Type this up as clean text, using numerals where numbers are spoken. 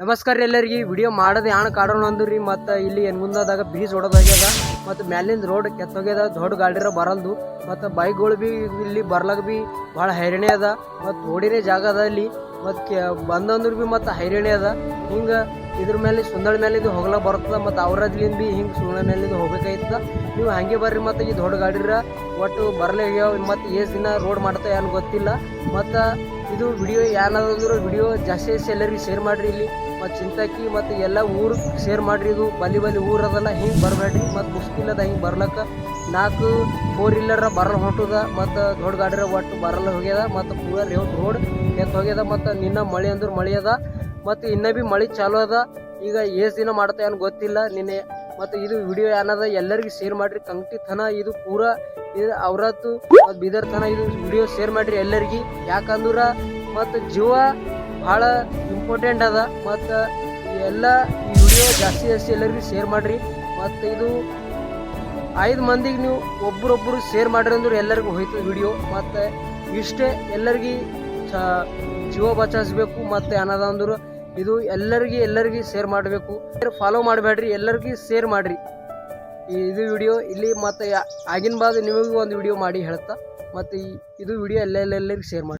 ನಮಸ್ಕಾರ ಎಲ್ಲರಿಗೆ ವಿಡಿಯೋ ಮಾಡೋದು ಯಾಣ ಕಾಡೋಣ ಅಂದ್ರಿ ಮತ್ತು ಇಲ್ಲಿ ಏನು ಮುಂದಾದಾಗ ಬೀಸ್ ಹೊಡೋದಾಗ್ಯದ ಮತ್ತು ಮ್ಯಾಲಿಂದ ರೋಡ್ ಕೆತ್ತೋಗ್ಯದ ದೊಡ್ಡ ಗಾಡಿರ ಬರಲ್ದು ಮತ್ತು ಬೈಕ್ಗಳು ಭೀ ಇಲ್ಲಿ ಬರ್ಲಾಗ ಭೀ ಭಾಳ ಹೈರಾಣಿ ಅದ ಮತ್ತು ಓಡಿನೇ ಜಾಗ ಅದ ಇಲ್ಲಿ ಮತ್ತು ಬಂದಂದ್ರೆ ಭೀ ಮತ್ತು ಹೈರಾಣಿ ಅದ ಹಿಂಗೆ ಇದ್ರ ಮೇಲೆ ಸುಂದಳ ಮೇಲಿಂದ ಹೋಗ್ಲಾಕ ಬರ್ತದ ಮತ್ತು ಅವ್ರದ್ಲಿಂದ ಭೀ ಹಿಂಗೆ ಸುಂದಳ ಮೇಲಿಂದ ಹೋಗ್ಬೇಕಾಯ್ತದ ನೀವು ಹಾಗೆ ಬರ್ರಿ ಮತ್ತು ಈ ದೊಡ್ಡ ಗಾಡಿರ ಒಟ್ಟು ಬರಲೇ ಮತ್ತು ಎಷ್ಟು ದಿನ ರೋಡ್ ಮಾಡ್ತಾ ಏನು ಗೊತ್ತಿಲ್ಲ ಮತ್ತು ಇದು ವಿಡಿಯೋ ಏನದಂದ್ರೆ ವಿಡಿಯೋ ಜಾಸ್ತಿ ಎಲ್ಲರಿಗೆ ಶೇರ್ ಮಾಡಿರಿ ಇಲ್ಲಿ ಮತ್ತು ಚಿಂತಾಕಿ ಮತ್ತು ಎಲ್ಲ ಊರು ಶೇರ್ ಮಾಡಿರಿ ಇದು ಬಲಿ ಊರು ಅದಲ್ಲ ಹಿಂಗೆ ಬರಬೇಡ್ರಿ ಮತ್ತು ಮುಷ್ಕಿಲ್ ಅದ ಹಿಂಗೆ ಬರ್ಲಕ್ಕ 4 4 ವೀಲರ್ ಬರಲ್ಲ ಹೊಂಟದ ಮತ್ತು ದೊಡ್ಡ ಗಾಡಿರ ಒಟ್ಟು ಬರಲ್ಲ ಹೋಗ್ಯದ ಮತ್ತು ಪೂರ ರೋಡ್ ಕೆತ್ತ ಹೋಗ್ಯದ ಮತ್ತು ನಿನ್ನ ಮಳೆ ಅಂದ್ರೆ ಮಳೆ ಅದ ಮತ್ತು ಇನ್ನೂ ಭೀ ಮಳೆ ಚಾಲು ಅದ ಈಗ ಎಷ್ಟು ದಿನ ಮಾಡ್ತಾ ಏನು ಗೊತ್ತಿಲ್ಲ ನಿನ್ನೆ ಮತ್ತು ಇದು ವಿಡಿಯೋ ಏನದ ಎಲ್ಲರಿಗೂ ಶೇರ್ ಮಾಡಿರಿ ಕಂಕ್ಟಿ ತನ ಇದು ಪೂರ ಇದು ಅವ್ರತ್ತು ಮತ್ತು ಬೀದರ್ ತನ ಇದು ವಿಡಿಯೋ ಶೇರ್ ಮಾಡಿರಿ ಎಲ್ಲರಿಗೆ ಯಾಕಂದ್ರೆ ಮತ್ತು ಜೀವ ಭಾಳ ಇಂಪಾರ್ಟೆಂಟ್ ಅದ ಮತ್ತು ಎಲ್ಲ ಈ ವಿಡಿಯೋ ಜಾಸ್ತಿ ಎಲ್ಲರಿಗೂ ಶೇರ್ ಮಾಡಿರಿ ಮತ್ತು ಇದು 5 ಮಂದಿಗೆ ನೀವು ಒಬ್ಬರೊಬ್ಬರು ಶೇರ್ ಮಾಡಿರಿ ಅಂದ್ರೆ ಎಲ್ಲರಿಗೂ ಹೋಯ್ತು ವಿಡಿಯೋ ಮತ್ತು ಇಷ್ಟೇ ಎಲ್ಲರಿಗೆ ಜೀವ ಬಚಾಯಿಸ್ಬೇಕು ಮತ್ತು ಏನದ ಅಂದ್ರೆ ಇದು ಎಲ್ಲರಿಗೆ ಶೇರ್ ಮಾಡಬೇಕು ಫಾಲೋ ಮಾಡಬೇಡ್ರಿ ಎಲ್ಲರಿಗೂ ಶೇರ್ ಮಾಡಿರಿ ಇದು ವಿಡಿಯೋ ಇಲ್ಲಿ ಮತ್ತು ಆಗಿನ ಬಾದ ನಿಮಗೂ ಒಂದು ವಿಡಿಯೋ ಮಾಡಿ ಹೇಳ್ತಾ ಮತ್ತು ಇದು ವಿಡಿಯೋ ಎಲ್ಲರಿಗೂ ಶೇರ್ ಮಾಡಿ.